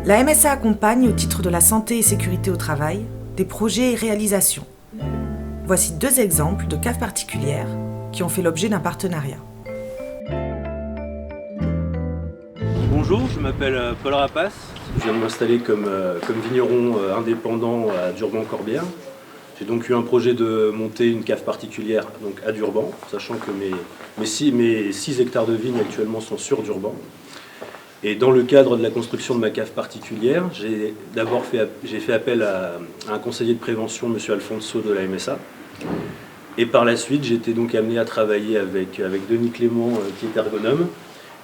La MSA accompagne, au titre de la santé et sécurité au travail, des projets et réalisations. Voici 2 exemples de caves particulières qui ont fait l'objet d'un partenariat. Bonjour, je m'appelle Paul Rapace. Je viens de m'installer comme vigneron indépendant à Durban-Corbière. J'ai donc eu un projet de monter une cave particulière donc à Durban, sachant que mes 6 hectares de vignes actuellement sont sur Durban. Et dans le cadre de la construction de ma cave particulière, j'ai fait appel à un conseiller de prévention, M. Alfonso de la MSA. Et par la suite, j'ai été donc amené à travailler avec Denis Clément, qui est ergonome.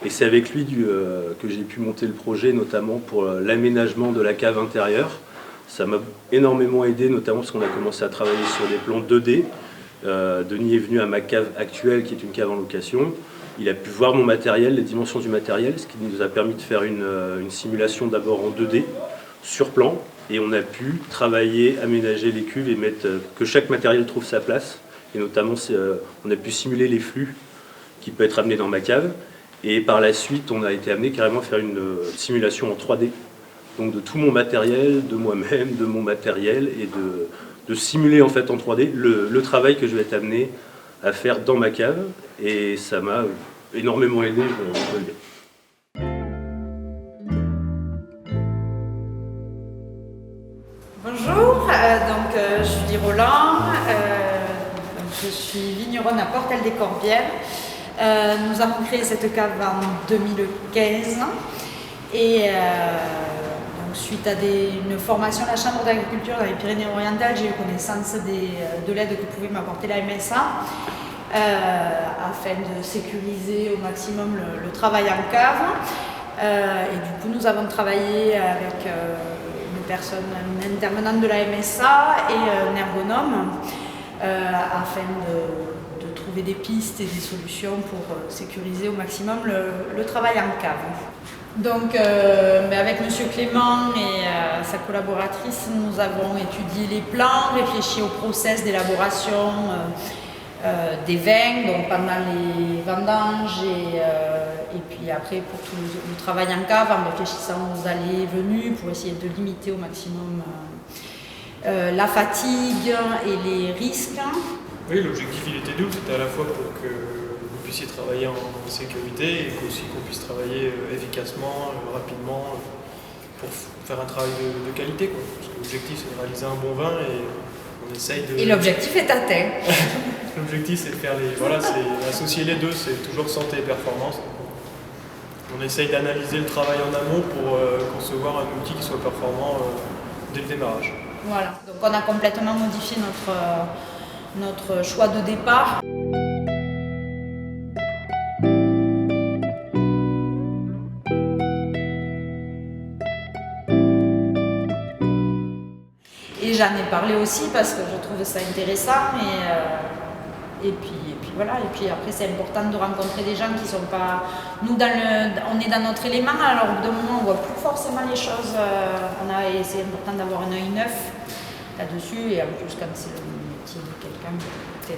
Et c'est avec lui que j'ai pu monter le projet, notamment pour l'aménagement de la cave intérieure. Ça m'a énormément aidé, notamment parce qu'on a commencé à travailler sur des plans 2D. Denis est venu à ma cave actuelle, qui est une cave en location. Il a pu voir mon matériel, les dimensions du matériel, ce qui nous a permis de faire une simulation d'abord en 2D, sur plan. Et on a pu travailler, aménager les cuves et que chaque matériel trouve sa place. Et notamment, on a pu simuler les flux qui peuvent être amenés dans ma cave. Et par la suite, on a été amené carrément à faire une simulation en 3D. Donc de tout mon matériel, de moi-même, de mon matériel, et de simuler en fait en 3D le travail que je vais être amené à faire dans ma cave. Et ça m'a énormément aidé, je peux le dire. Bonjour, je suis Roland, je suis vigneronne à Portel-des-Corbières. Nous avons créé cette cave en 2015 et suite à une formation à la Chambre d'agriculture dans les Pyrénées-Orientales, j'ai eu connaissance de l'aide que pouvait m'apporter la MSA afin de sécuriser au maximum le travail en cave. Et du coup, nous avons travaillé avec une intervenante de la MSA et un ergonome afin de trouver des pistes et des solutions pour sécuriser au maximum le travail en cave. Donc avec M. Clément et sa collaboratrice, nous avons étudié les plans, réfléchi au process d'élaboration des vins, donc pendant les vendanges et puis après pour tout le travail en cave, en réfléchissant aux allées et venues pour essayer de limiter au maximum la fatigue et les risques. Oui, l'objectif il était double, c'était à la fois pour que vous puissiez travailler en sécurité et aussi qu'on puisse travailler efficacement, rapidement, pour faire un travail de qualité, quoi. Parce que l'objectif c'est de réaliser un bon vin et on essaye de... Et l'objectif est atteint. L'objectif c'est de faire c'est associer les deux, c'est toujours santé et performance. On essaye d'analyser le travail en amont pour concevoir un outil qui soit performant dès le démarrage. Voilà, donc on a complètement modifié notre choix de départ. Et j'en ai parlé aussi parce que je trouve ça intéressant et puis voilà. Et puis après c'est important de rencontrer des gens qui sont pas... Nous on est dans notre élément, alors au bout d'un moment on voit plus forcément les choses. C'est important d'avoir un œil neuf là-dessus et en plus quand c'est le métier de quelqu'un,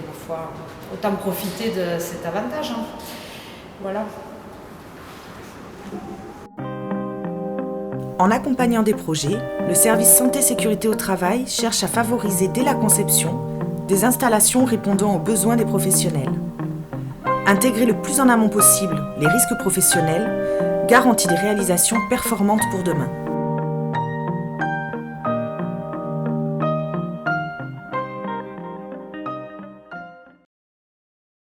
ma foi, autant profiter de cet avantage. Hein. Voilà. En accompagnant des projets, le service santé-sécurité au travail cherche à favoriser dès la conception des installations répondant aux besoins des professionnels. Intégrer le plus en amont possible les risques professionnels garantit des réalisations performantes pour demain.